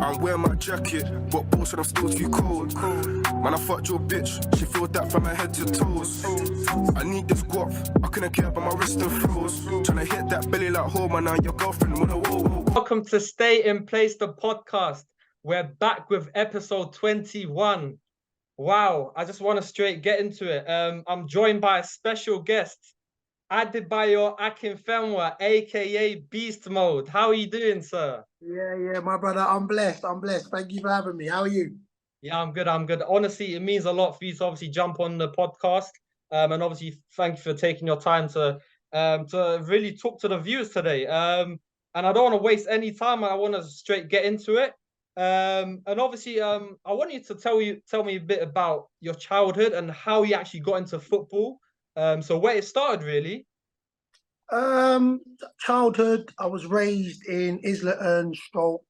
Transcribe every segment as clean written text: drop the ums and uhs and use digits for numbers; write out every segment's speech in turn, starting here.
I'm wearing my jacket, but boss said I'm still too cold. Man, I fucked your bitch, she feel that from her head to toes. I need this guap, I couldn't care about my wrist and froze. Tryna hit that belly like home, and now your girlfriend wanna whoa. Welcome to Stay in Place, the podcast. We're back with episode 21. Wow, I just want to straight get into it. I'm joined by a special guest, Adebayo Akinfenwa, aka Beast Mode. How are you doing, sir? Yeah, my brother. I'm blessed. Thank you for having me. How are you? Yeah, I'm good. Honestly, it means a lot for you to obviously jump on the podcast. And obviously, thank you for taking your time to really talk to the viewers today. And I don't want to waste any time. I want to straight get into it. And obviously, I want you to tell me a bit about your childhood and how you actually got into football. So where it started, really. Childhood. I was raised in Islington, Stoke.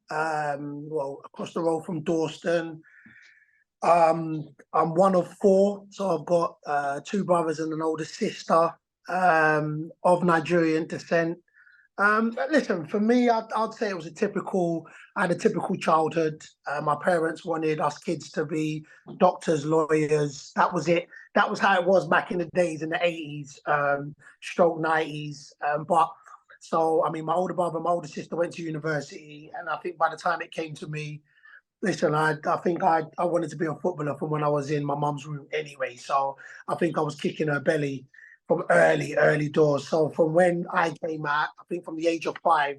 Across the road from Dawston. I'm one of four, so I've got two brothers and an older sister of Nigerian descent. Listen, for me, I'd say it was I had a typical childhood. My parents wanted us kids to be doctors, lawyers. That was it. That was how it was back in the days in the 80s, stroke 90s. My older brother, my older sister went to university, and I think by the time it came to me, listen, I think I wanted to be a footballer from when I was in my mum's room anyway. So I think I was kicking her belly from early doors. So from when I came out, I think from the age of 5,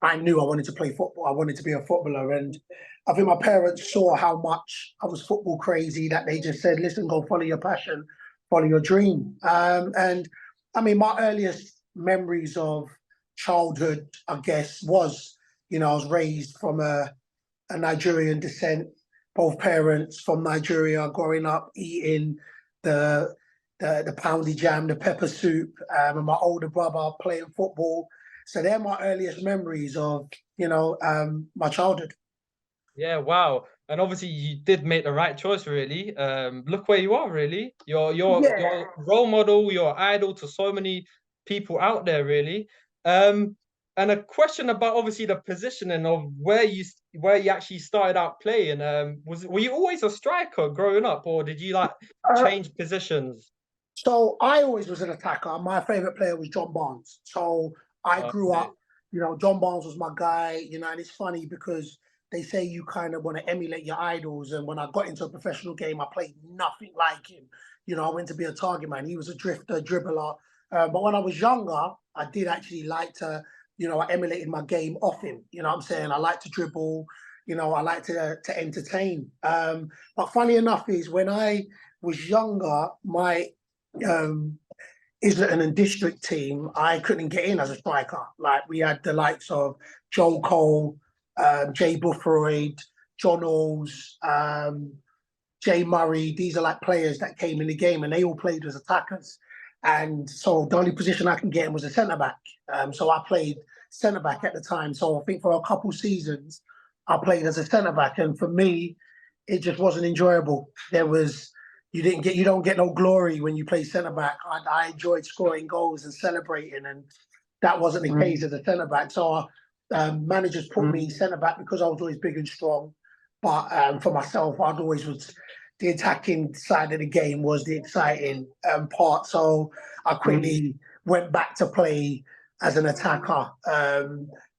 I knew I wanted to play football. I wanted to be a footballer. And I think my parents saw how much I was football crazy that they just said, listen, go follow your passion, follow your dream. And I mean, my earliest memories of childhood, I guess, was, I was raised from a Nigerian descent, both parents from Nigeria, growing up eating the poundy jam, the pepper soup, and my older brother playing football. So they're my earliest memories of, my childhood. Yeah, wow. And obviously you did make the right choice, really. Look where you are, really. You're role model, you're idol to so many people out there, really. And a question about obviously the positioning of where you actually started out playing. Were you always a striker growing up, or did you change positions? So I always was an attacker. My favorite player was John Barnes. So I grew up, John Barnes was my guy, and it's funny because they say you kind of want to emulate your idols. And when I got into a professional game, I played nothing like him. I went to be a target man. He was a drifter, dribbler. But when I was younger, I did actually like to, I emulated my game off him. You know what I'm saying? I like to dribble, I like to entertain. But funny enough is when I was younger, my Islington and district team, I couldn't get in as a striker. Like we had the likes of Joel Cole, Jay Buffroyd, John Oles, Jay Murray. These are like players that came in the game and they all played as attackers. And so the only position I can get in was a centre back. So I played centre back at the time. So I think for a couple seasons, I played as a centre back. And for me, it just wasn't enjoyable. You don't get no glory when you play centre back. I enjoyed scoring goals and celebrating, and that wasn't the case as a centre back. So managers put me centre back because I was always big and strong. But for myself, I'd always was the attacking side of the game was the exciting part. So I quickly went back to play as an attacker.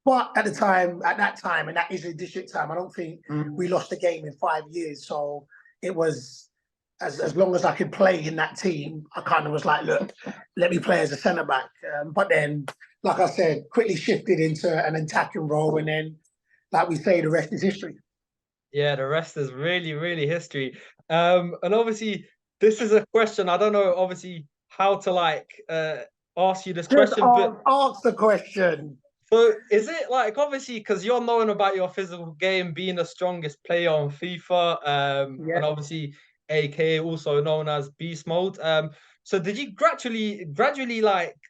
But at that time, and that is a district time, I don't think we lost the game in 5 years. So it was as long as I could play in that team, I kind of was like, look, let me play as a centre back. But then, like I said, quickly shifted into an attacking role, and then, like we say, the rest is history. Yeah, the rest is really, really history. And obviously, this is a question I don't know, obviously, how to ask you this question, but ask the question. So is it obviously because you're known about your physical game being the strongest player on FIFA, and obviously aka also known as Beast Mode. So did you gradually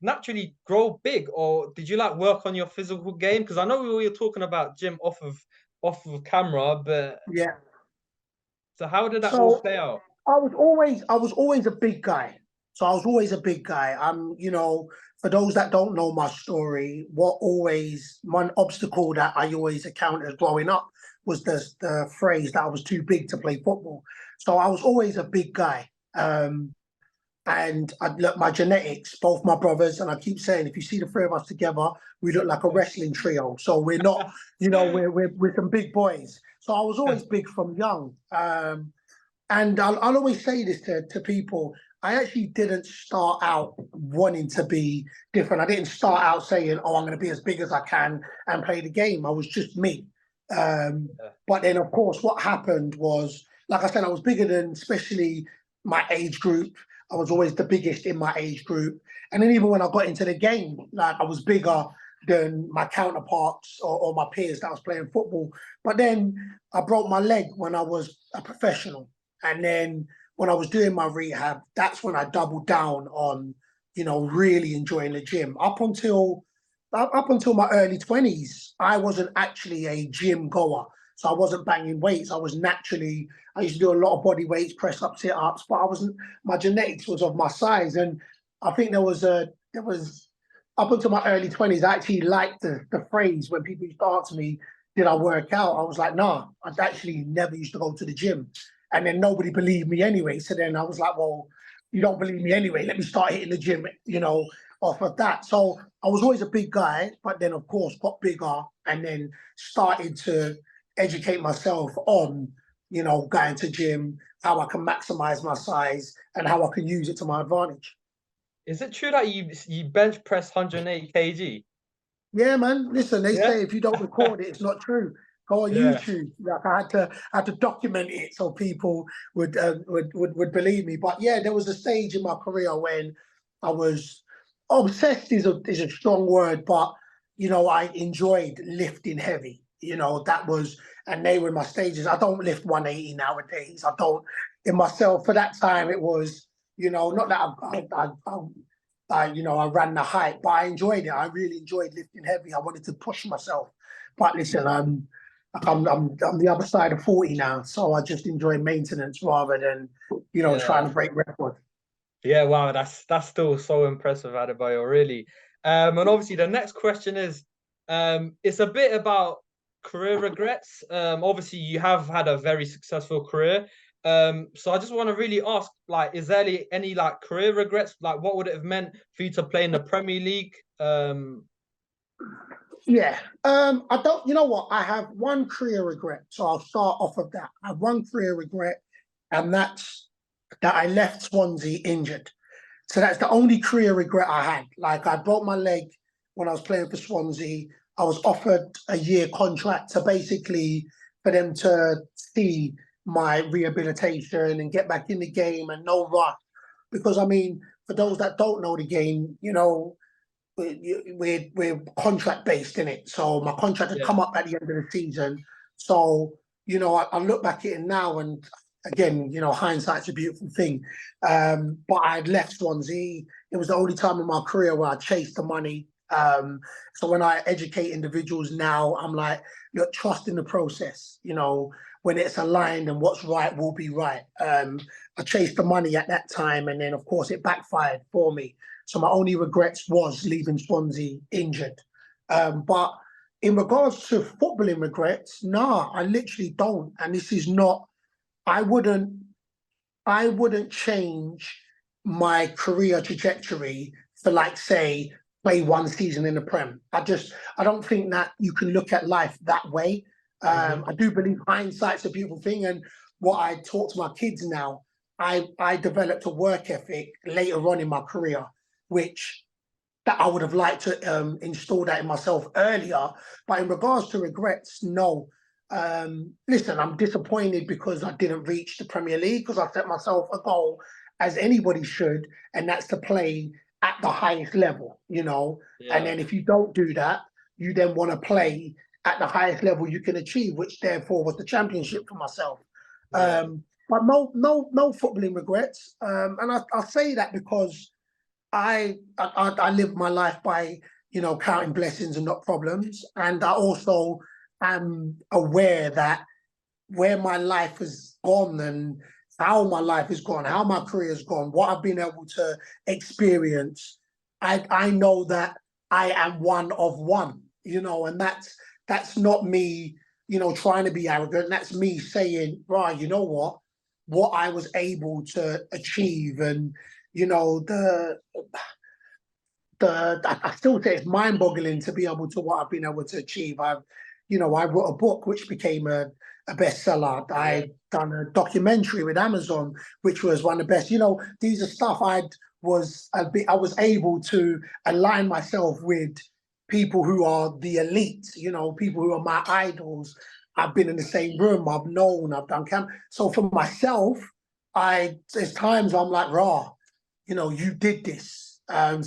naturally grow big, or did you work on your physical game? Because I know we were talking about gym off of camera, but so how did that all play out? I was always a big guy. So I was always a big guy. for those that don't know my story, one obstacle that I always encountered growing up was the phrase that I was too big to play football. So I was always a big guy. And look, my genetics, both my brothers, and I keep saying, if you see the three of us together, we look like a wrestling trio. So we're not, we're some big boys. So I was always big from young. And I'll always say this to people. I actually didn't start out wanting to be different. I didn't start out saying, oh, I'm going to be as big as I can and play the game. I was just me. But then, of course, what happened was, like I said, I was bigger than especially my age group. I was always the biggest in my age group. And then even when I got into the game, like I was bigger than my counterparts or my peers that I was playing football. But then I broke my leg when I was a professional. And then when I was doing my rehab, that's when I doubled down on, really enjoying the gym. Up until my early 20s, I wasn't actually a gym goer. So I wasn't banging weights. I used to do a lot of body weights, press up, sit ups, but my genetics was of my size. And I think there was up until my early 20s, I actually liked the phrase when people used to ask me, did I work out? I was like, nah, I actually never used to go to the gym. And then nobody believed me anyway. So then I was like, well, you don't believe me anyway. Let me start hitting the gym, off of that. So I was always a big guy, but then of course got bigger and then started to educate myself on, going to gym, how I can maximize my size and how I can use it to my advantage. Is it true that you bench press 180 kg? Yeah, man. Listen, they say if you don't record it, it's not true. Go on YouTube. Like I had to document it so people would believe me. But yeah, there was a stage in my career when I was obsessed is a strong word, but I enjoyed lifting heavy. And they were my stages. I don't lift 180 nowadays. I don't. In myself, for that time, it was, not that I ran the height, but I enjoyed it. I really enjoyed lifting heavy. I wanted to push myself. But listen, I'm the other side of 40 now, so I just enjoy maintenance rather than trying to break records. Yeah, wow, that's still so impressive, Adebayo, really. And obviously the next question is, it's a bit about career regrets. Obviously you have had a very successful career. So I just want to really ask, like, is there any like career regrets? Like, what would it have meant for you to play in the Premier League? Yeah. I don't, you know what? I have one career regret. So I'll start off of that. I have one career regret, and that's that I left Swansea injured. So that's the only career regret I had. Like I broke my leg when I was playing for Swansea. I was offered a year contract to basically for them to see my rehabilitation and get back in the game and no rush. Because I mean, for those that don't know the game, we're contract based in it. So my contract had come up at the end of the season. So, I look back at it now and again, hindsight's a beautiful thing. But I had left Swansea. It was the only time in my career where I chased the money. So when I educate individuals now, I'm like, look, trust in the process. When it's aligned and what's right will be right. I chased the money at that time, and then of course it backfired for me. So my only regrets was leaving Swansea injured. But in regards to footballing regrets, nah, I literally don't. And this is not. I wouldn't change my career trajectory for, like, say, play one season in the Prem. I don't think that you can look at life that way. I do believe hindsight's a beautiful thing. And what I talk to my kids now, I developed a work ethic later on in my career, which that I would have liked to install that in myself earlier. But in regards to regrets, no. Listen, I'm disappointed because I didn't reach the Premier League because I set myself a goal, as anybody should, and that's to play at the highest level, And then if you don't do that, you then want to play at the highest level you can achieve, which therefore was the Championship for myself. But no footballing regrets. And I say that because I live my life by, counting blessings and not problems. And I also am aware that where my life has gone and how my life has gone, how my career has gone, what I've been able to experience, I know that I am one of one, you know, and that's not me, you know, trying to be arrogant. That's me saying, right, you know what I was able to achieve, and you know, I still say it's mind-boggling to be able to what I've been able to achieve. You know, I wrote a book which became a bestseller. I done a documentary with Amazon, which was one of the best. You know, these are stuff I was able to align myself with people who are the elite. You know, people who are my idols. I've been in the same room. I've known. I've done camp. So for myself, there's times I'm like, raw. You know, you did this. And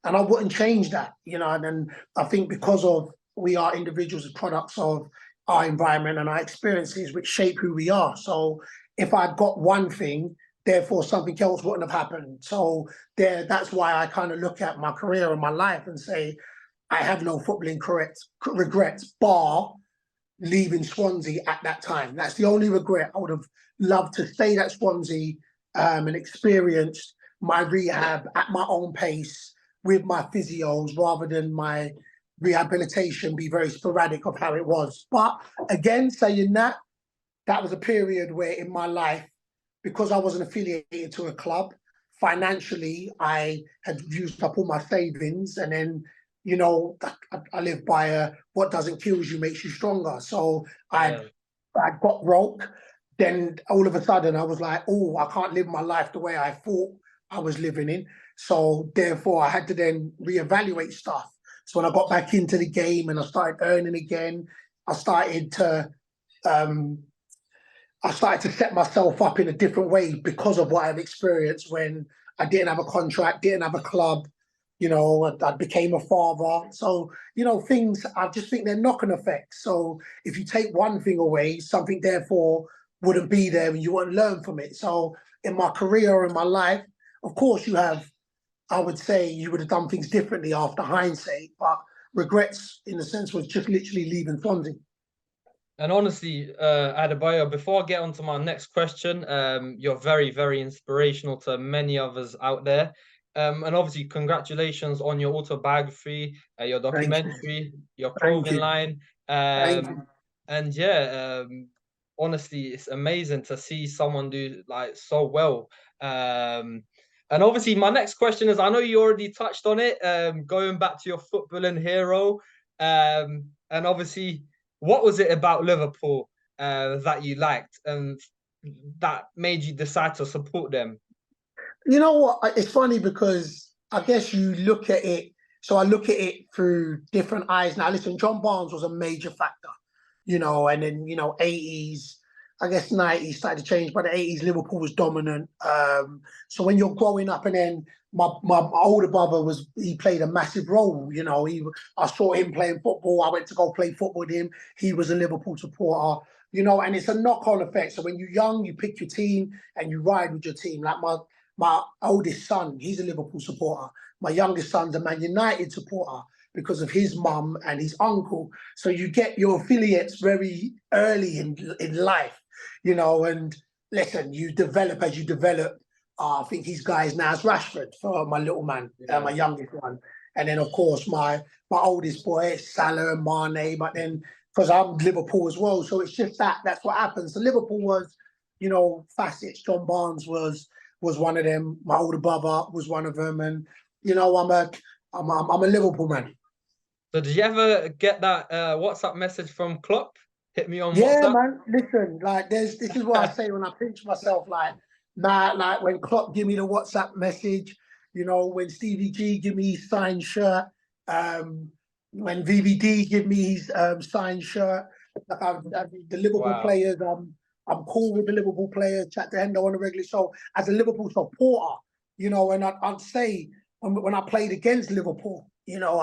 I wouldn't change that, you know, and then I think because of we are individuals as products of our environment and our experiences which shape who we are. So if I'd got one thing, therefore something else wouldn't have happened. So that's why I kind of look at my career and my life and say, I have no footballing regrets, bar leaving Swansea at that time. That's the only regret. I would have loved to stay at Swansea and experienced my rehab at my own pace with my physios rather than my rehabilitation be very sporadic of how it was. But again, saying that was a period where in my life, because I wasn't affiliated to a club, financially, I had used up all my savings, and then, you know, I live by what doesn't kill you makes you stronger. So I got broke. Then all of a sudden I was like, oh, I can't live my life the way I thought I was living in. So therefore I had to then reevaluate stuff. So when I got back into the game and I started earning again, I started to set myself up in a different way because of what I've experienced when I didn't have a contract, didn't have a club, you know, I became a father. So, you know, things, I just think they're knock-on effects. So if you take one thing away, something therefore wouldn't be there and you won't learn from it. So in my career, in my life, of course you have, I would say you would have done things differently after hindsight, but regrets in a sense was just literally leaving Swansea. And honestly, Adebayo, before I get on to my next question, you're very, very inspirational to many others out there. And obviously, congratulations on your autobiography, your documentary, your clothing line. And yeah, honestly, it's amazing to see someone do like so well. And obviously, my next question is, I know you already touched on it, going back to your footballing hero. And obviously, what was it about Liverpool that you liked and that made you decide to support them? You know what? It's funny because I guess you look at it. So I look at it through different eyes. Now, listen, John Barnes was a major factor, you know, and then, you know, 80s, I guess 90s started to change, but the 80s, Liverpool was dominant. So when you're growing up, and then my older brother he played a massive role, you know, I saw him playing football. I went to go play football with him. He was a Liverpool supporter, you know, and it's a knock-on effect. So when you're young, you pick your team and you ride with your team. Like my oldest son, he's a Liverpool supporter. My youngest son's a Man United supporter because of his mum and his uncle. So you get your affiliates very early in life, you know, and listen, you develop as you develop. I think his guy is now Rashford for my little man, my youngest one. And then, of course, my oldest boy, Salah and Mane, but then because I'm Liverpool as well. So it's just that's what happens. So Liverpool was, you know, facets. John Barnes was one of them. My older brother was one of them. And, you know, I'm a Liverpool man. So did you ever get that WhatsApp message from Klopp? Hit me on WhatsApp. Yeah, man. Listen, like this is what I say when I pinch myself. Like when Klopp give me the WhatsApp message, you know, when Stevie G give me his signed shirt, when VVD give me his signed shirt, like the Liverpool players, I'm cool with the Liverpool players. Chat to Hendo on a regular show as a Liverpool supporter, you know, and I'd say when I played against Liverpool, you know,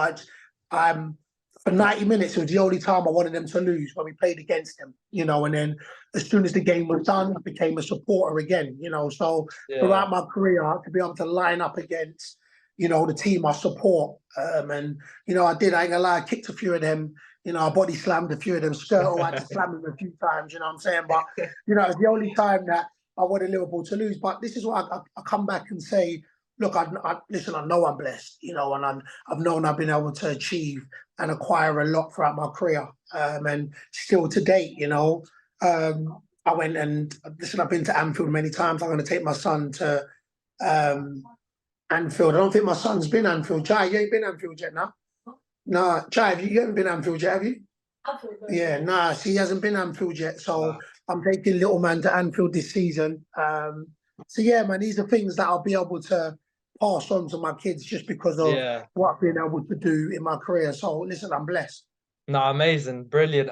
I'm. For 90 minutes, it was the only time I wanted them to lose when we played against them, you know, and then as soon as the game was done, I became a supporter again, you know. So throughout my career, to be able to line up against, you know, the team I support, and, you know, I ain't gonna lie, I kicked a few of them, you know, I body slammed a few of them, I had to slam them a few times, you know what I'm saying? But, you know, it's the only time that I wanted Liverpool to lose. But this is what I come back and say, look, listen, I know I'm blessed, you know, and I've known I've been able to achieve and acquire a lot throughout my career, and still to date, you know. I went and listen, I've been to Anfield many times. I'm going to take my son to Anfield. I don't think my son's been Anfield. Jai, you ain't been Anfield yet, now? Nah, Jai, you haven't been Anfield yet, have you? Yeah, nah, see, he hasn't been Anfield yet, so I'm taking little man to Anfield this season. So yeah, man, these are things that I'll be able to pass on to my kids just because of what I've been able to do in my career. So listen, I'm blessed. No, amazing, brilliant.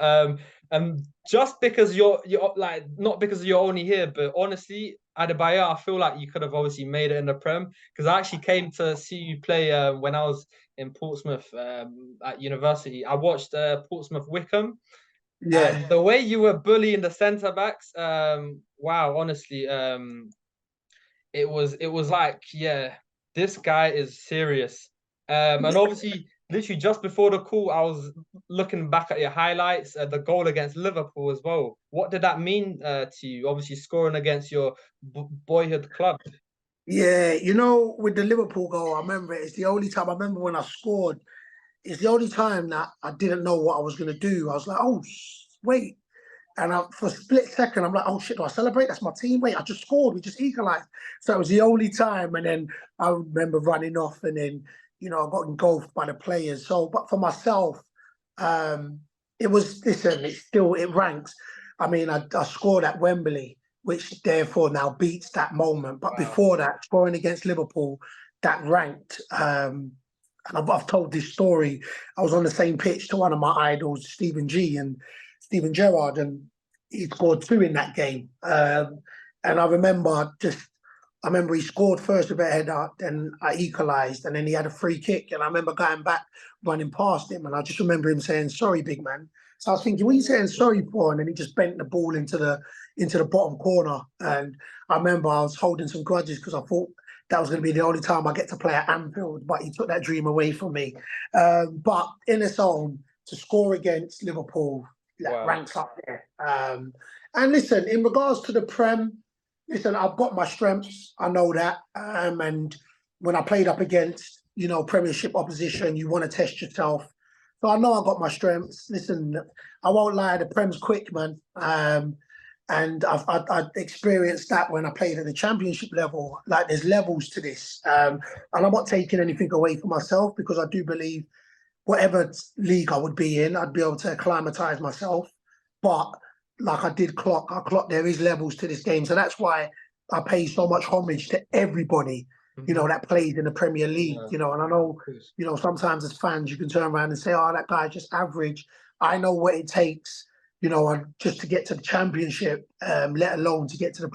And just because you're like not because you're only here, but honestly, Adebayo, I feel like you could have obviously made it in the Prem because I actually came to see you play when I was in Portsmouth at university. I watched Portsmouth Wickham. Yeah. And the way you were bullying the centre backs, wow, honestly, it was like, yeah, this guy is serious. And obviously, literally just before the call, I was looking back at your highlights, the goal against Liverpool as well. What did that mean to you? Obviously, scoring against your boyhood club. Yeah, you know, with the Liverpool goal, I remember it's the only time I remember when I scored. It's the only time that I didn't know what I was going to do. I was like, oh, wait. And for a split second, I'm like, oh shit, do I celebrate? That's my team. Wait, I just scored. We just equalized. So it was the only time. And then I remember running off and then, you know, I got engulfed by the players. So, but for myself, it was, listen, it ranks. I mean, I scored at Wembley, which therefore now beats that moment. But before that, scoring against Liverpool, that ranked. And I've told this story. I was on the same pitch to one of my idols, Stephen Gerrard, and he scored 2 in that game. And I remember he scored first with a header, then I equalised, and then he had a free kick. And I remember going back, running past him, and I just remember him saying, "Sorry, big man." So I was thinking, what are you saying sorry for? And then he just bent the ball into the bottom corner. And I remember I was holding some grudges because I thought that was going to be the only time I get to play at Anfield, but he took that dream away from me. But in its own, to score against Liverpool, ranks up there. And listen, in regards to the Prem, listen, I've got my strengths. I know that. And when I played up against, you know, Premiership opposition, you want to test yourself. So I know I got my strengths. Listen, I won't lie, the Prem's quick, man. And I've experienced that when I played at the Championship level. Like, there's levels to this. And I'm not taking anything away from myself because I do believe whatever league I would be in, I'd be able to acclimatise myself. But like I clocked there is levels to this game. So that's why I pay so much homage to everybody, you know, that plays in the Premier League, you know. And I know, you know, sometimes as fans, you can turn around and say, oh, that guy's just average. I know what it takes, you know, just to get to the Championship, let alone to get to the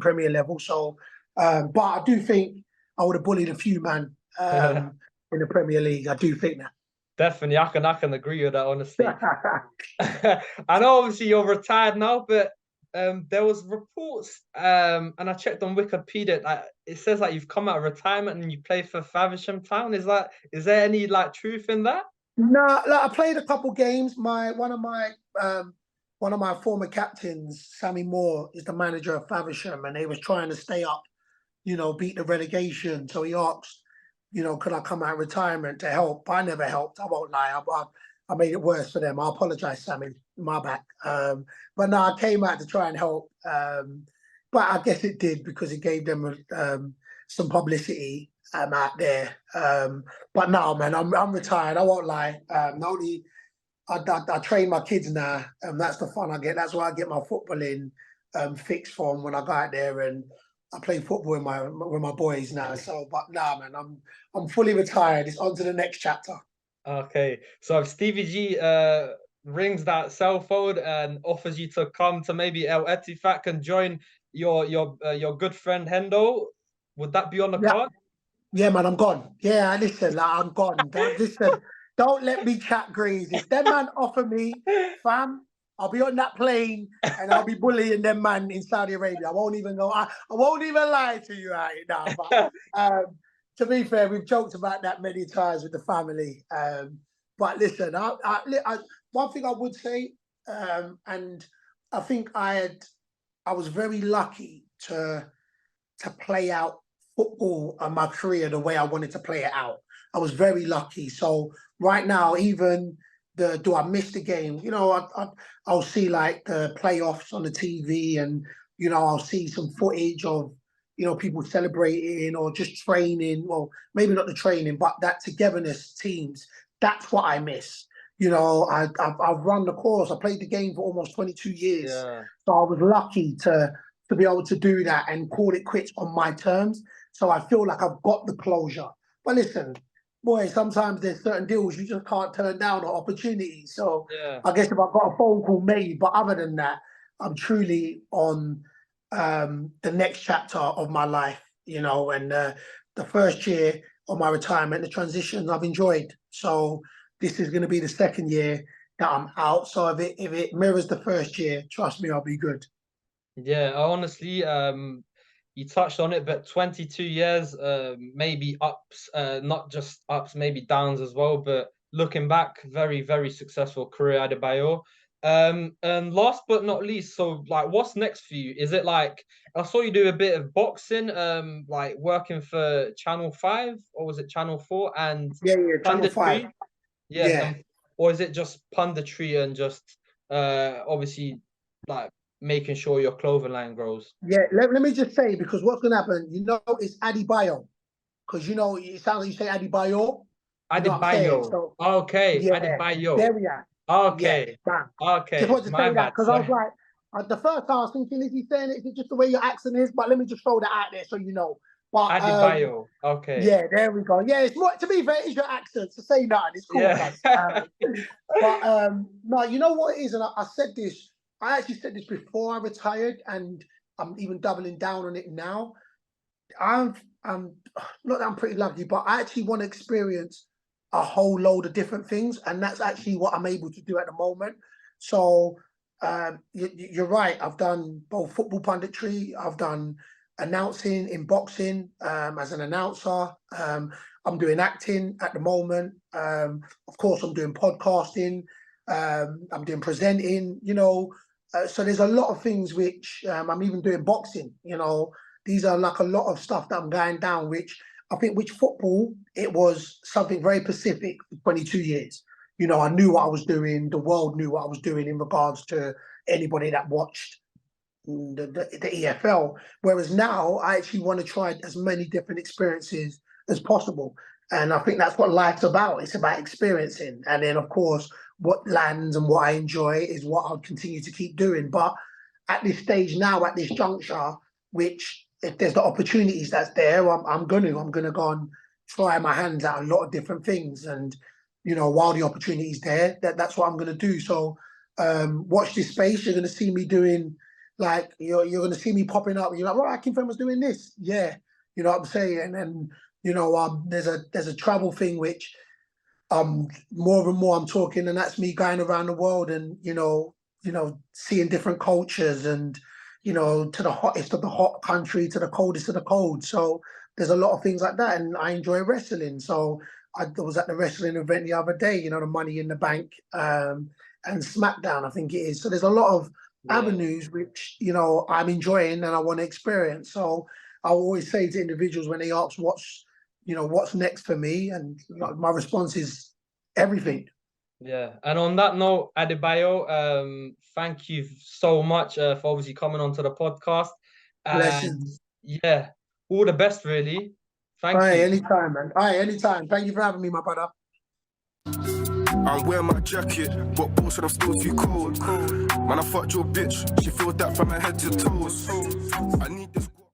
Premier level. So, but I do think I would have bullied a few man in the Premier League. I do think that. Definitely, I can agree with that, honestly. I know obviously you're retired now, but there was reports, and I checked on Wikipedia, like, it says like you've come out of retirement and you play for Faversham Town. Is there any like truth in that? No, like, I played a couple games. One of my former captains, Sammy Moore, is the manager of Faversham, and they was trying to stay up, you know, beat the relegation. So he asked, you know, could I come out of retirement to help? I never helped. I won't lie. I made it worse for them. I apologise, Sammy. My back. But no, I came out to try and help. But I guess it did because it gave them some publicity out there. But no, man, I'm retired. I won't lie. I train my kids now, and that's the fun I get. That's why I get my footballing fixed from when I go out there, and I play football with my boys now. So, but nah, man, I'm fully retired. It's on to the next chapter. Okay, so if Stevie G rings that cell phone and offers you to come to maybe El Etifak and join your good friend Hendo, would that be on the card? Yeah, man, I'm gone. Yeah, listen, like, I'm gone. Listen, don't let me chat grease. If them man offer me, fam, I'll be on that plane and I'll be bullying them man in Saudi Arabia. I won't even go. I won't even lie to you right now. But to be fair, we've joked about that many times with the family. But listen, one thing I would say, and I think I was very lucky to play out football and my career the way I wanted to play it out. I was very lucky. So right now, even do I miss the game? You know, I'll see like the playoffs on the TV, and you know, I'll see some footage of, you know, people celebrating or just training. Well, maybe not the training, but that togetherness, teams. That's what I miss. You know, I've run the course. I played the game for almost 22 years. Yeah. So I was lucky to be able to do that and call it quits on my terms. So I feel like I've got the closure. But listen, boy, sometimes there's certain deals you just can't turn down or opportunities. So Yeah. I guess if I've got a phone call made, but other than that, I'm truly on the next chapter of my life, you know, and the first year of my retirement, the transition I've enjoyed. So this is going to be the second year that I'm out. So if it mirrors the first year, trust me, I'll be good. Yeah, honestly, you touched on it, but 22 years, maybe ups, not just ups, maybe downs as well. But looking back, very, very successful career, Adebayo. And last but not least, so like, what's next for you? Is it like I saw you do a bit of boxing, like working for Channel 5, or was it Channel 4? And Yeah, Channel 5. Yes, Yeah. or is it just punditry and just obviously like making sure your clothing line grows? Yeah, let me just say, because what's going to happen, you know, it's Adebayo. Because, you know, it sounds like you say Adebayo. You know what I'm saying? Adebayo. So, Okay, yeah, Adebayo. there we are. Yeah, Okay, bam. Just okay, wanted to my say that bad. because I was Sorry. like, the first time I was thinking, is he saying it? Is it just the way your accent is? But let me just throw that out there so you know. But Adebayo. Okay. yeah, there we go. Yeah, it's more, to be fair, it's your accent. So say nothing. It's cool, Yeah. cuz. But no, you know what it is, and I said this. I actually said this before I retired, and I'm even doubling down on it now. I'm not that I'm pretty lucky, but I actually want to experience a whole load of different things, and that's actually what I'm able to do at the moment. So you're right. I've done both football punditry. I've done announcing in boxing as an announcer. I'm doing acting at the moment. Of course, I'm doing podcasting. I'm doing presenting. You know, so there's a lot of things which I'm even doing boxing. You know, these are like a lot of stuff that I'm going down, which I think, which football, it was something very specific for 22 years. You know, I knew what I was doing. The world knew what I was doing in regards to anybody that watched the EFL. Whereas now I actually want to try as many different experiences as possible. And I think that's what life's about. It's about experiencing. And then, of course, what lands and what I enjoy is what I'll continue to keep doing. But at this stage now, at this juncture, which if there's the opportunities that's there, I'm gonna go and try my hands at a lot of different things. And you know, while the opportunity's there, that's what I'm gonna do. So watch this space. You're gonna see me doing, like, you're gonna see me popping up. You're like, well, Akinfenwa's doing this. Yeah, you know what I'm saying. And you know, there's a travel thing which more and more I'm talking, and that's me going around the world and you know, seeing different cultures and you know, to the hottest of the hot country to the coldest of the cold. So there's a lot of things like that, and I enjoy wrestling. So I was at the wrestling event the other day, you know, the Money in the Bank and SmackDown, I think it is. So there's a lot of avenues which, you know, I'm enjoying and I want to experience. So I always say to individuals when they ask what's next for me, and my response is everything. Yeah, and on that note, Adebayo, thank you so much for obviously coming onto the podcast. And Blessings. yeah, all the best, really. All Thank right, you. anytime, man. All right, anytime. Thank you for having me, my brother. I'm wearing my jacket, but boss said I'm still too cold. Man, I fucked your bitch. She filled that from her head to toes. I need this.